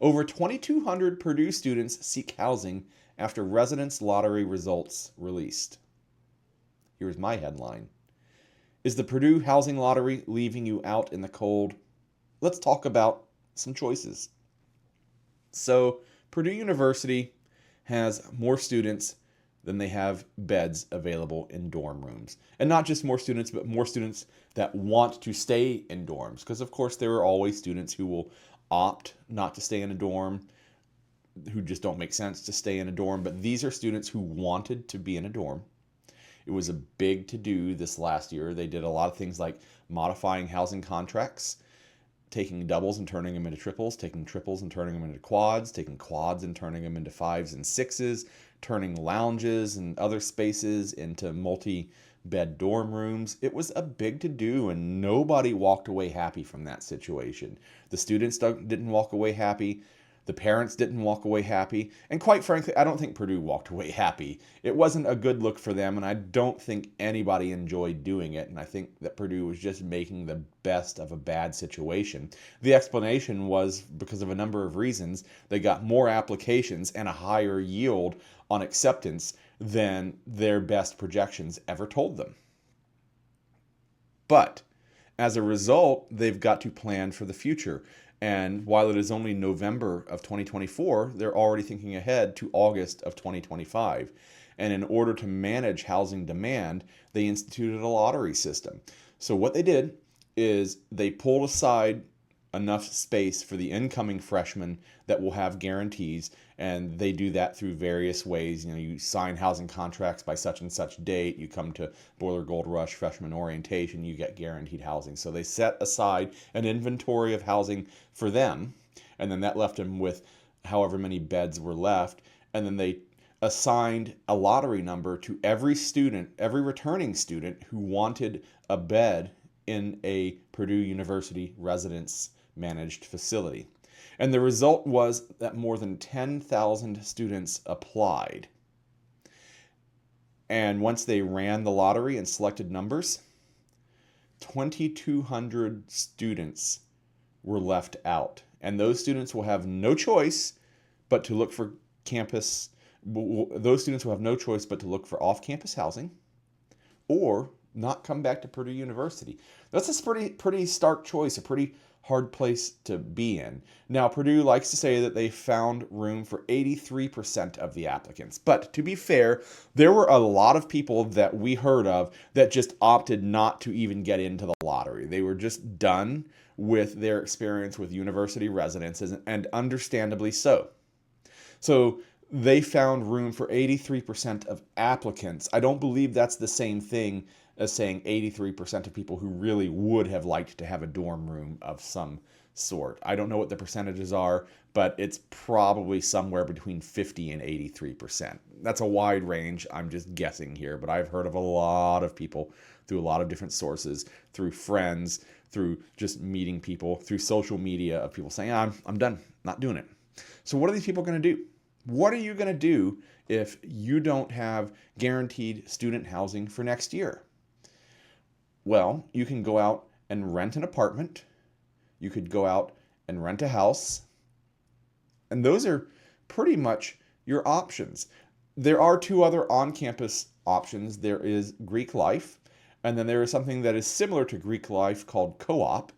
Over 2,200 Purdue students seek housing after residence lottery results released. Here's my headline. Is the Purdue housing lottery leaving you out in the cold? Let's talk about some choices. So, Purdue University has more students than they have beds available in dorm rooms. And not just more students, but more students that want to stay in dorms. Because, of course, there are always students who will opt not to stay in a dorm, who just don't make sense to stay in a dorm. But these are students who wanted to be in a dorm. It was a big to-do this last year. They did a lot of things like modifying housing contracts, taking doubles and turning them into triples, taking triples and turning them into quads, taking quads and turning them into fives and sixes, turning lounges and other spaces into multi-bed dorm rooms. It was a big to-do, and nobody walked away happy from that situation. The students didn't walk away happy. The parents didn't walk away happy. And quite frankly, I don't think Purdue walked away happy. It wasn't a good look for them, and I don't think anybody enjoyed doing it. And I think that Purdue was just making the best of a bad situation. The explanation was because of a number of reasons. They got more applications and a higher yield on acceptance than their best projections ever told them. But as a result, they've got to plan for the future. And while it is only November of 2024, they're already thinking ahead to August of 2025. And in order to manage housing demand, they instituted a lottery system. So what they did is they pulled aside enough space for the incoming freshmen that will have guarantees, and they do that through various ways. You sign housing contracts by such and such date, you come to Boiler Gold Rush freshman orientation, you get guaranteed housing. So they set aside an inventory of housing for them, and then that left them with however many beds were left, and then they assigned a lottery number to every student, every returning student who wanted a bed in a Purdue University residence managed facility. And the result was that more than 10,000 students applied. And once they ran the lottery and selected numbers, 2,200 students were left out. And those students will have no choice but to look for campus. Those students will have no choice but to look for off-campus housing or not come back to Purdue University. That's a pretty stark choice, a pretty hard place to be in. Now, Purdue likes to say that they found room for 83% of the applicants. But to be fair, there were a lot of people that we heard of that just opted not to even get into the lottery. They were just done with their experience with university residences, and understandably so. So they found room for 83% of applicants. I don't believe that's the same thing as saying 83% of people who really would have liked to have a dorm room of some sort. I don't know what the percentages are, but it's probably somewhere between 50 and 83%. That's a wide range. I'm just guessing here, but I've heard of a lot of people through a lot of different sources, through friends, through just meeting people, through social media, of people saying, I'm done, not doing it. So what are these people going to do? What are you going to do if you don't have guaranteed student housing for next year? Well, you can go out and rent an apartment. You could go out and rent a house. And those are pretty much your options. There are two other on-campus options. There is Greek life, and then there is something that is similar to Greek life called co-op,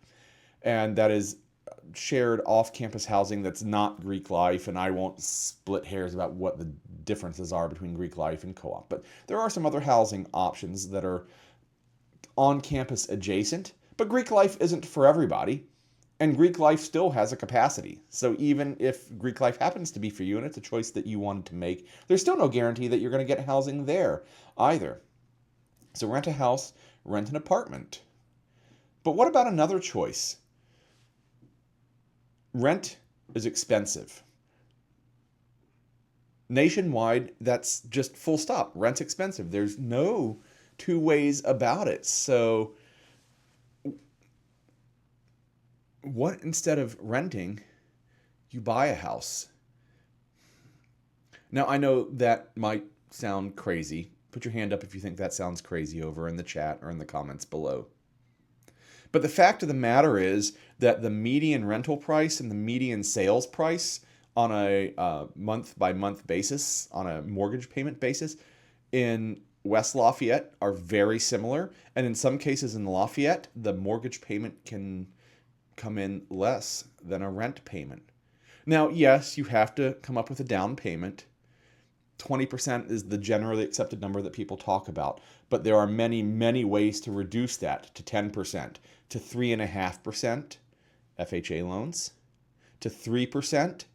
and that is shared off-campus housing that's not Greek life, and I won't split hairs about what the differences are between Greek life and co-op. But there are some other housing options that are on-campus adjacent, but Greek life isn't for everybody, and Greek life still has a capacity. So even if Greek life happens to be for you and it's a choice that you wanted to make, there's still no guarantee that you're going to get housing there either. So rent a house, rent an apartment. But what about another choice? Rent is expensive. Nationwide, that's just full stop. Rent's expensive. There's no two ways about it. So what, instead of renting, you buy a house? Now, I know that might sound crazy. Put your hand up if you think that sounds crazy over in the chat or in the comments below. But the fact of the matter is that the median rental price and the median sales price on a month by month basis, on a mortgage payment basis, in West Lafayette are very similar. And in some cases in Lafayette, the mortgage payment can come in less than a rent payment. Now, yes, you have to come up with a down payment. 20% is the generally accepted number that people talk about, but there are many, many ways to reduce that to 10%, to 3.5% FHA loans, to 3%,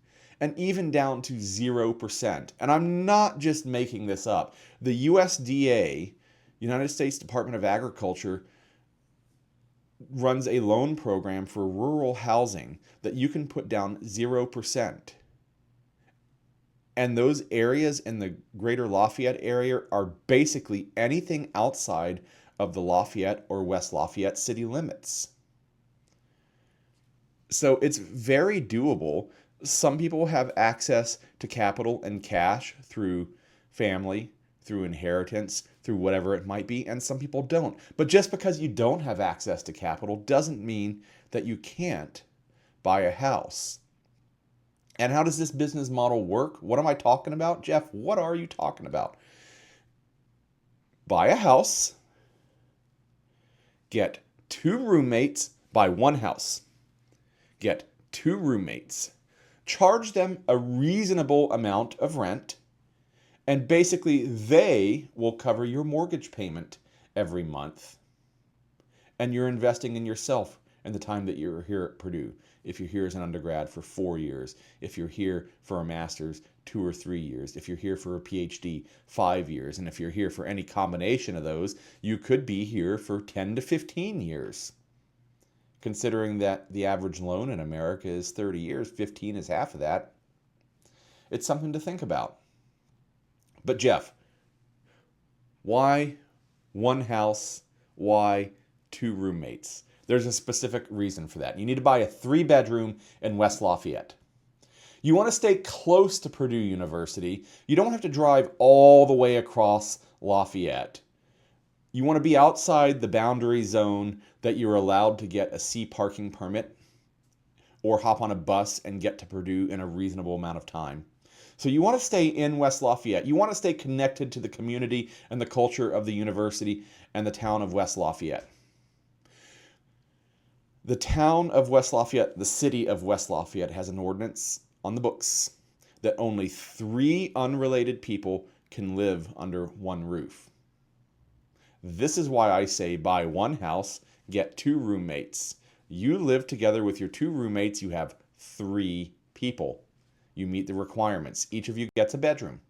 and even down to 0%. And I'm not just making this up. The USDA, United States Department of Agriculture, runs a loan program for rural housing that you can put down 0%. And those areas in the greater Lafayette area are basically anything outside of the Lafayette or West Lafayette city limits. So it's very doable. Some people have access to capital and cash through family, through inheritance, through whatever it might be, and some people don't. But just because you don't have access to capital doesn't mean that you can't buy a house. And how does this business model work? What am I talking about? Geoff, what are you talking about? Buy a house, get 2 roommates, buy one house, get 2 roommates, charge them a reasonable amount of rent, and basically they will cover your mortgage payment every month. And you're investing in yourself and the time that you're here at Purdue. If you're here as an undergrad for 4 years, if you're here for a master's 2 or 3 years, if you're here for a PhD 5 years, and if you're here for any combination of those, you could be here for 10 to 15 years. Considering that the average loan in America is 30 years, 15 is half of that. It's something to think about. But Geoff, why one house? Why 2 roommates? There's a specific reason for that. You need to buy a 3-bedroom in West Lafayette. You want to stay close to Purdue University. You don't have to drive all the way across Lafayette. You want to be outside the boundary zone that you're allowed to get a C parking permit or hop on a bus and get to Purdue in a reasonable amount of time. So you want to stay in West Lafayette. You want to stay connected to the community and the culture of the university and the town of West Lafayette. The town of West Lafayette, the city of West Lafayette, has an ordinance on the books that only 3 unrelated people can live under one roof. This is why I say buy one house, get 2 roommates. You live together with your 2 roommates, you have 3 people. You meet the requirements. Each of you gets a bedroom.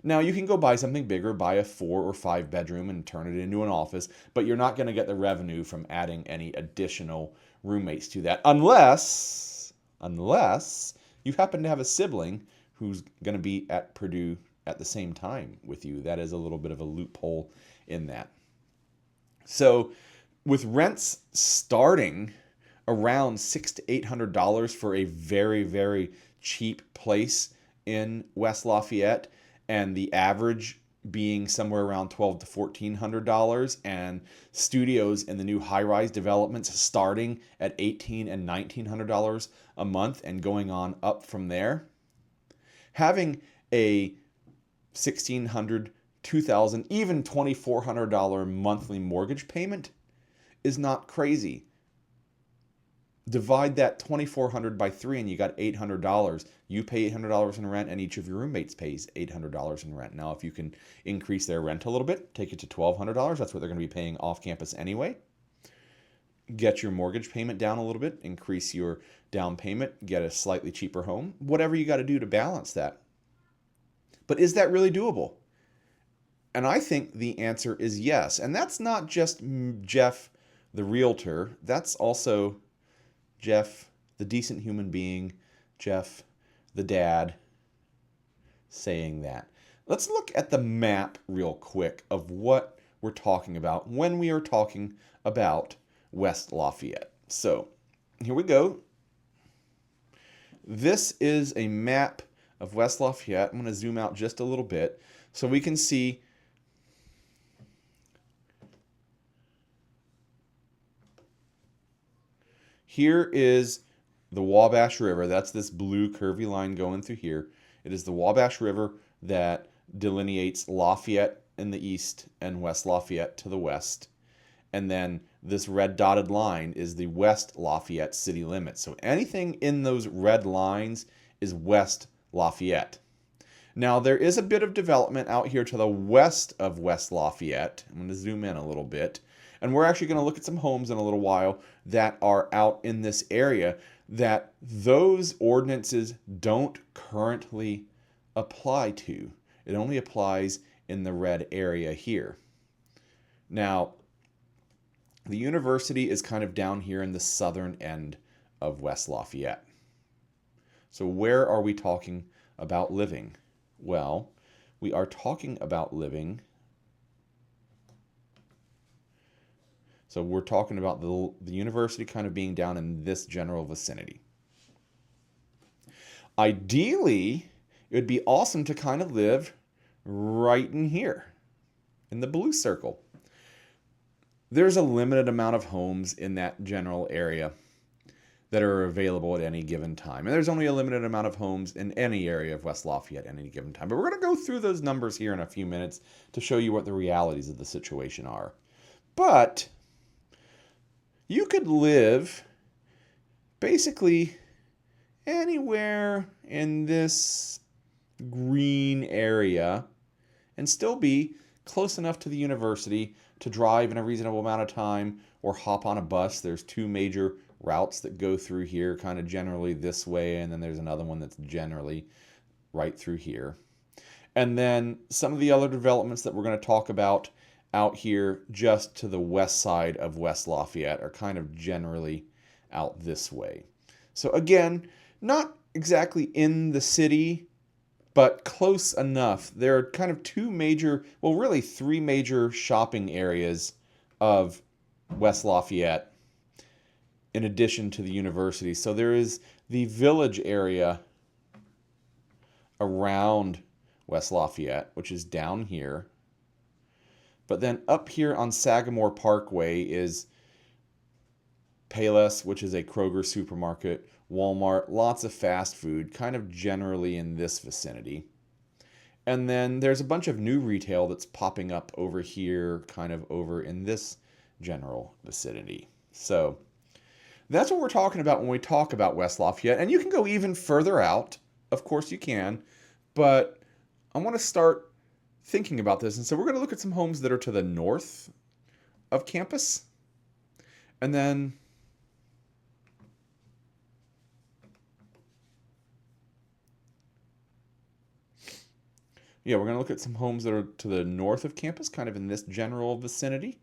Now, you can go buy something bigger, buy a 4 or 5 bedroom and turn it into an office, but you're not going to get the revenue from adding any additional roommates to that unless you happen to have a sibling who's going to be at Purdue at the same time with you. That is a little bit of a loophole in that. So with rents starting around $600 to $800 for a very, very cheap place in West Lafayette, and the average being somewhere around $1,200 to $1,400, and studios in the new high-rise developments starting at $1,800 and $1,900 a month and going on up from there. Having a $1,600, $2,000, even $2,400 monthly mortgage payment is not crazy. Divide that $2,400 by 3 and you got $800. You pay $800 in rent and each of your roommates pays $800 in rent. Now, if you can increase their rent a little bit, take it to $1,200. That's what they're going to be paying off campus anyway. Get your mortgage payment down a little bit, increase your down payment, get a slightly cheaper home, whatever you got to do to balance that. But is that really doable? And I think the answer is yes. And that's not just Geoff, the realtor. That's also Geoff, the decent human being, Geoff, the dad, saying that. Let's look at the map real quick of what we're talking about when we are talking about West Lafayette. So here we go. This is a map of West Lafayette. I'm going to zoom out just a little bit so we can see here is the Wabash River. That's this blue curvy line going through here. It is the Wabash River that delineates Lafayette in the east and West Lafayette to the west. And then this red dotted line is the West Lafayette city limits. So anything in those red lines is West Lafayette. Now, there is a bit of development out here to the west of West Lafayette. I'm going to zoom in a little bit. And we're actually going to look at some homes in a little while that are out in this area that those ordinances don't currently apply to. It only applies in the red area here. Now, the university is kind of down here in the southern end of West Lafayette. So where are we talking about living? Well, we are talking about living. So we're talking about the university kind of being down in this general vicinity. Ideally, it would be awesome to kind of live right in here, in the blue circle. There's a limited amount of homes in that general area that are available at any given time. And there's only a limited amount of homes in any area of West Lafayette at any given time. But we're going to go through those numbers here in a few minutes to show you what the realities of the situation are. But you could live basically anywhere in this green area and still be close enough to the university to drive in a reasonable amount of time or hop on a bus. There's two major routes that go through here, kind of generally this way, and then there's another one that's generally right through here. And then some of the other developments that we're going to talk about out here just to the west side of West Lafayette are kind of generally out this way. So again, not exactly in the city, but close enough. There are kind of two major, well, really three major shopping areas of West Lafayette in addition to the university. So there is the village area around West Lafayette, which is down here. But then up here on Sagamore Parkway is Payless, which is a Kroger supermarket, Walmart, lots of fast food, kind of generally in this vicinity. And then there's a bunch of new retail that's popping up over here, kind of over in this general vicinity. So that's what we're talking about when we talk about West Lafayette. And you can go even further out. Of course you can. But I want to start thinking about this. And so we're going to look at some homes that are to the north of campus. And then we're going to look at some homes that are to the north of campus, kind of in this general vicinity.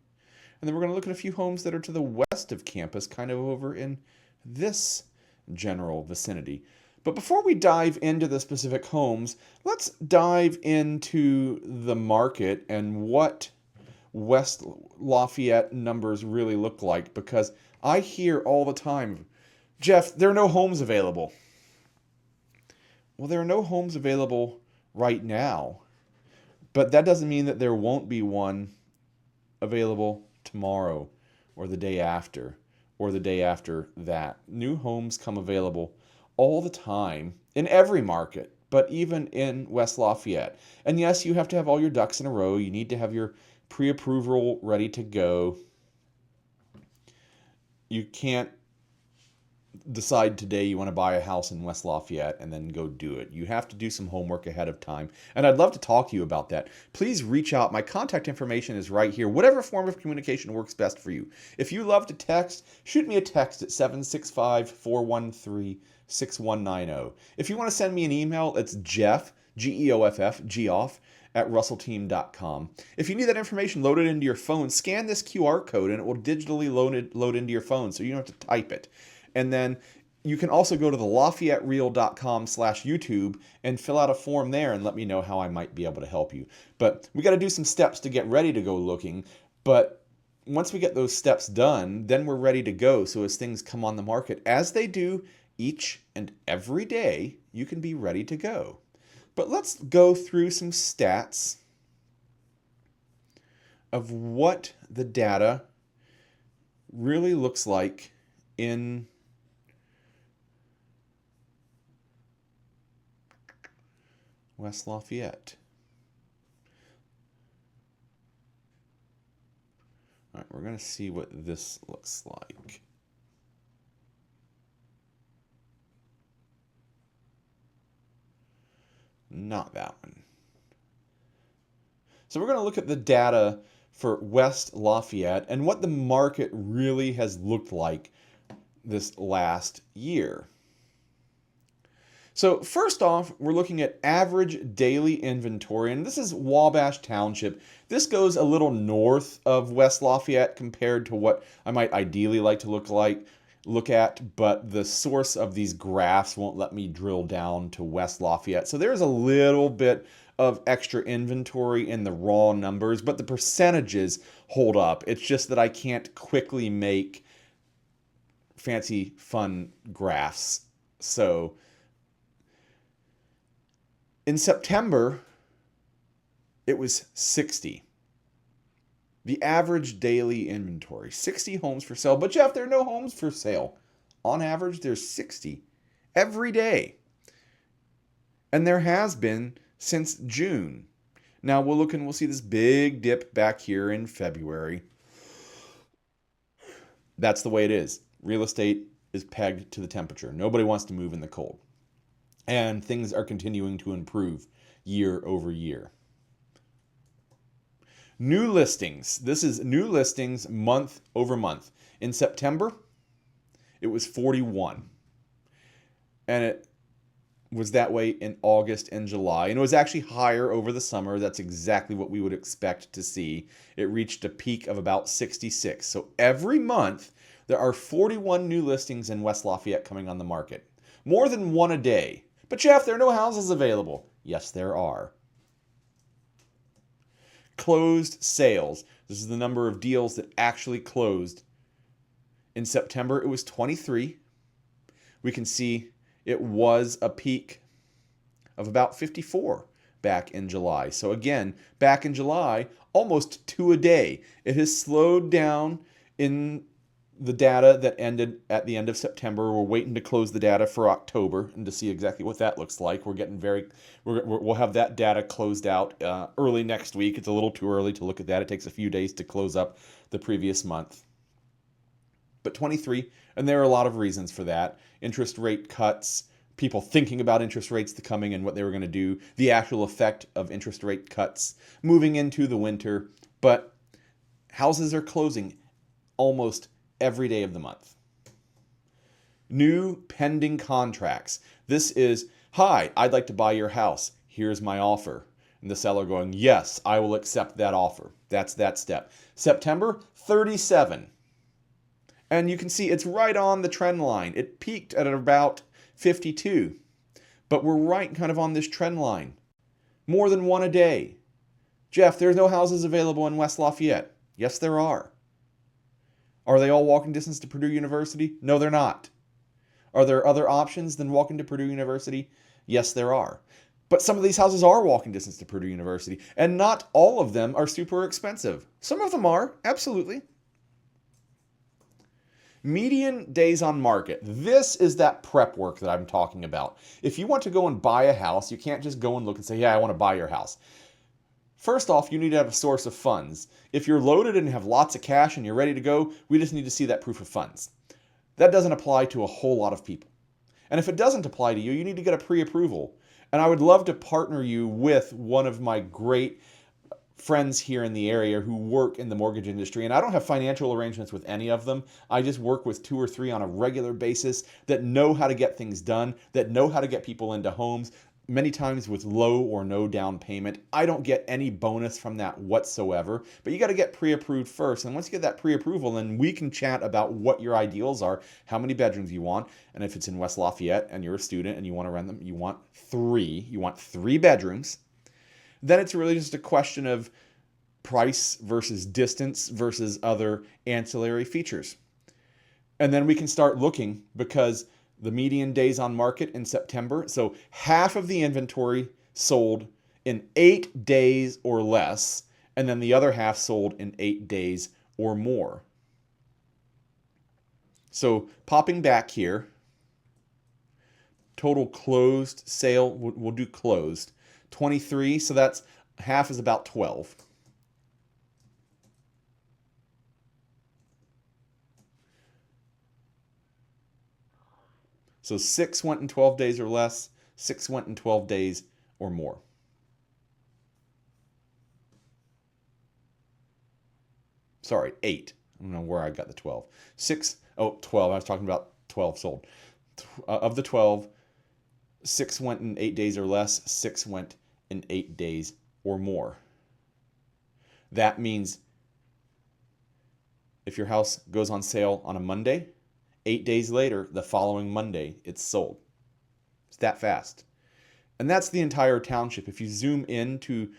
And then we're going to look at a few homes that are to the west of campus, kind of over in this general vicinity. But before we dive into the specific homes, let's dive into the market and what West Lafayette numbers really look like, because I hear all the time, Geoff, there are no homes available. Well, there are no homes available right now, but that doesn't mean that there won't be one available tomorrow or the day after or the day after that. New homes come available all the time in every market, but even in West Lafayette. And yes, you have to have all your ducks in a row. You need to have your pre-approval ready to go. You can't decide today you want to buy a house in West Lafayette and then go do it. You have to do some homework ahead of time. And I'd love to talk to you about that. Please reach out. My contact information is right here. Whatever form of communication works best for you. If you love to text, shoot me a text at 765-413-6190. If you want to send me an email, it's Geoff, Geoff, Geoff, at russellteam.com. If you need that information loaded into your phone, scan this QR code and it will digitally load into your phone so you don't have to type it. And then you can also go to the LafayetteReal.com/YouTube and fill out a form there and let me know how I might be able to help you. But we got to do some steps to get ready to go looking. But once we get those steps done, then we're ready to go. So as things come on the market, as they do each and every day, you can be ready to go. But let's go through some stats of what the data really looks like in West Lafayette. All right, we're going to see what this looks like. Not that one. So we're going to look at the data for West Lafayette and what the market really has looked like this last year. So first off, we're looking at average daily inventory, and this is Wabash Township. This goes a little north of West Lafayette compared to what I might ideally like to look at, but the source of these graphs won't let me drill down to West Lafayette. So there's a little bit of extra inventory in the raw numbers, but the percentages hold up. It's just that I can't quickly make fancy, fun graphs. So in September, it was 60. The average daily inventory, 60 homes for sale. But Geoff, there are no homes for sale. On average, there's 60 every day. And there has been since June. Now we'll look and we'll see this big dip back here in February. That's the way it is. Real estate is pegged to the temperature. Nobody wants to move in the cold. And things are continuing to improve year over year. New listings. This is new listings month over month. In September, it was 41. And it was that way in August and July. And it was actually higher over the summer. That's exactly what we would expect to see. It reached a peak of about 66. So every month, there are 41 new listings in West Lafayette coming on the market. More than one a day. But Geoff, there are no houses available. Yes, there are. Closed sales. This is the number of deals that actually closed. In September, it was 23. We can see it was a peak of about 54 back in July. So again, back in July, almost 2 a day. It has slowed down in the data that ended at the end of September. We're waiting to close the data for October and to see exactly what that looks like. We'll have that data closed out early next week. It's a little too early to look at that. It takes a few days to close up the previous month. But 23, and there are a lot of reasons for that. Interest rate cuts, people thinking about interest rates coming and what they were going to do, the actual effect of interest rate cuts, moving into the winter. But houses are closing almost every day of the month. New pending contracts. This is, hi, I'd like to buy your house. Here's my offer. And the seller going, yes, I will accept that offer. That's that step. September, 37. And you can see it's right on the trend line. It peaked at about 52. But we're right kind of on this trend line. More than one a day. Geoff, there's no houses available in West Lafayette. Yes, there are. Are they all walking distance to Purdue University? No, they're not. Are there other options than walking to Purdue University? Yes, there are. But some of these houses are walking distance to Purdue University, and not all of them are super expensive. Some of them are, absolutely. Median days on market. This is that prep work that I'm talking about. If you want to go and buy a house, you can't just go and look and say, yeah, I want to buy your house. First off, you need to have a source of funds. If you're loaded and have lots of cash and you're ready to go, we just need to see that proof of funds. That doesn't apply to a whole lot of people. And if it doesn't apply to you, you need to get a pre-approval. And I would love to partner you with one of my great friends here in the area who work in the mortgage industry. And I don't have financial arrangements with any of them. I just work with 2 or 3 on a regular basis that know how to get things done, that know how to get people into homes, many times with low or no down payment. I don't get any bonus from that whatsoever, but you got to get pre-approved first. And once you get that pre-approval, then we can chat about what your ideals are, how many bedrooms you want. And if it's in West Lafayette and you're a student and you want to rent them, you want 3. You want 3 bedrooms. Then it's really just a question of price versus distance versus other ancillary features. And then we can start looking, because the median days on market in September, so half of the inventory sold in 8 days or less, and then the other half sold in 8 days or more. So popping back here, total closed sale, we'll do closed. 23, so that's half is about 12. So 6 went in 12 days or less, 6 went in 12 days or more. Sorry, 8. I don't know where I got the 12. 12. I was talking about 12 sold. Of the 12, 6 went in 8 days or less, 6 went in 8 days or more. That means if your house goes on sale on a Monday, 8 days later, the following Monday, it's sold. It's that fast. And that's the entire township. If you zoom into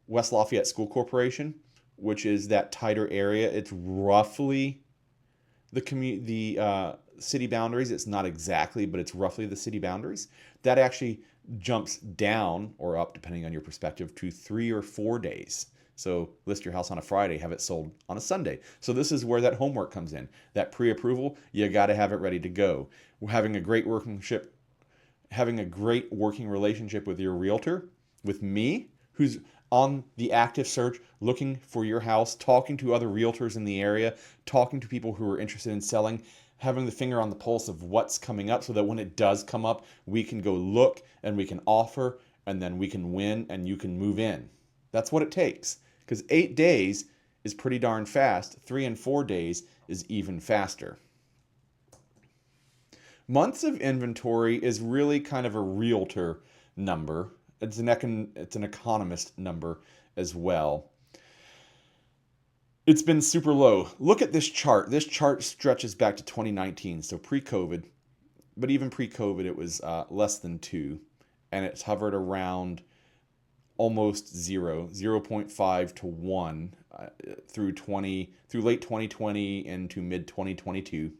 West Lafayette School Corporation, which is that tighter area, it's roughly the city boundaries. It's not exactly, but it's roughly the city boundaries. That actually jumps down or up, depending on your perspective, to 3 or 4 days. So list your house on a Friday, have it sold on a Sunday. So this is where that homework comes in. That pre-approval, you got to have it ready to go. Having a great working relationship with your realtor, with me, who's on the active search, looking for your house, talking to other realtors in the area, talking to people who are interested in selling, having the finger on the pulse of what's coming up so that when it does come up, we can go look and we can offer and then we can win and you can move in. That's what it takes. Because 8 days is pretty darn fast. 3 and 4 days is even faster. Months of inventory is really kind of a realtor number. It's an economist number as well. It's been super low. Look at this chart. This chart stretches back to 2019, so pre-COVID. But even pre-COVID, it was less than 2. And it's hovered around almost 0.5 to 1 through late 2020 into mid 2022.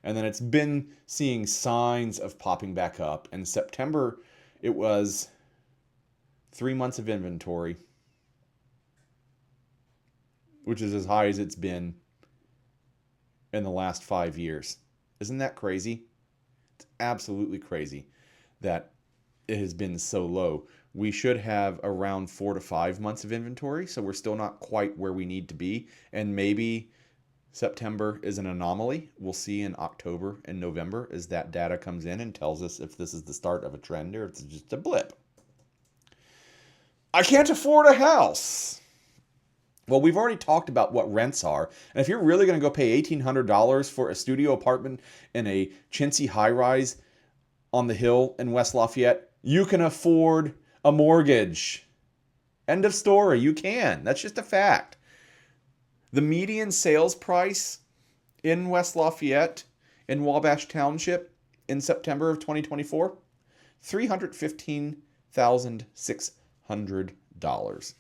And then it's been seeing signs of popping back up. In September, it was 3 months of inventory, which is as high as it's been in the last 5 years. Isn't that crazy? It's absolutely crazy that it has been so low. We should have around 4 to 5 months of inventory, so we're still not quite where we need to be. And maybe September is an anomaly. We'll see in October and November as that data comes in and tells us if this is the start of a trend or if it's just a blip. I can't afford a house. Well, we've already talked about what rents are. And if you're really going to go pay $1,800 for a studio apartment in a chintzy high-rise on the hill in West Lafayette, you can afford a mortgage. End of story. You can. That's just a fact. The median sales price in West Lafayette, in Wabash Township, in September of 2024, $315,600.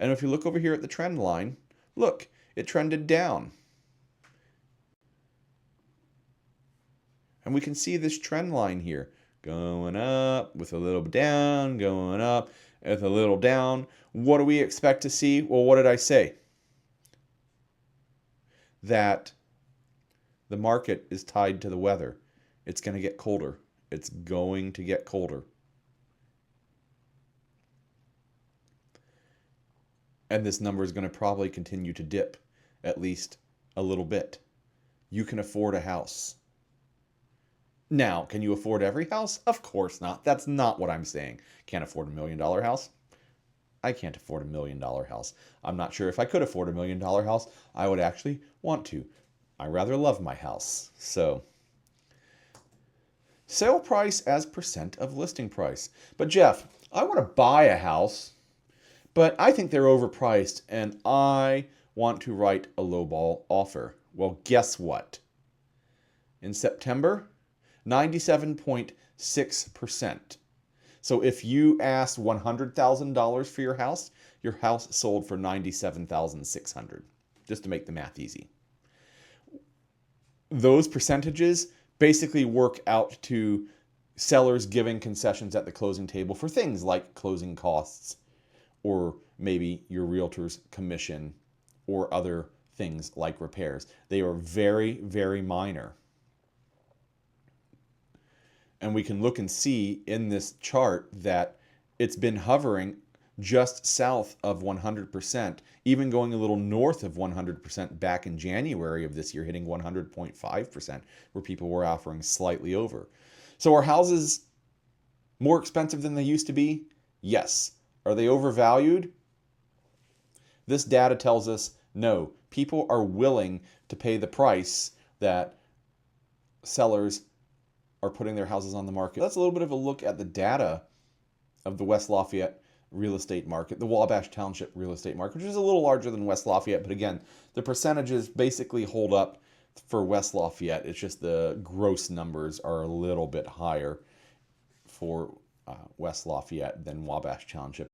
And if you look over here at the trend line, look, it trended down. And we can see this trend line here, going up with a little down, going up with a little down. What do we expect to see? Well, what did I say? That the market is tied to the weather. It's going to get colder. It's going to get colder. And this number is going to probably continue to dip at least a little bit. You can afford a house. Now, can you afford every house? Of course not. That's not what I'm saying. Can't afford $1 million house? I can't afford $1 million house. I'm not sure if I could afford $1 million house, I would actually want to. I rather love my house. So, sale price as percent of listing price. But Geoff, I want to buy a house, but I think they're overpriced and I want to write a lowball offer. Well, guess what? In September, 97.6%. So if you asked $100,000 for your house sold for $97,600, just to make the math easy. Those percentages basically work out to sellers giving concessions at the closing table for things like closing costs or maybe your realtor's commission or other things like repairs. They are very, very minor. And we can look and see in this chart that it's been hovering just south of 100%, even going a little north of 100% back in January of this year, hitting 100.5%, where people were offering slightly over. So are houses more expensive than they used to be? Yes. Are they overvalued? This data tells us no. People are willing to pay the price that sellers are putting their houses on the market. That's a little bit of a look at the data of the West Lafayette real estate market, the Wabash Township real estate market, which is a little larger than West Lafayette. But again, the percentages basically hold up for West Lafayette. It's just the gross numbers are a little bit higher for West Lafayette than Wabash Township.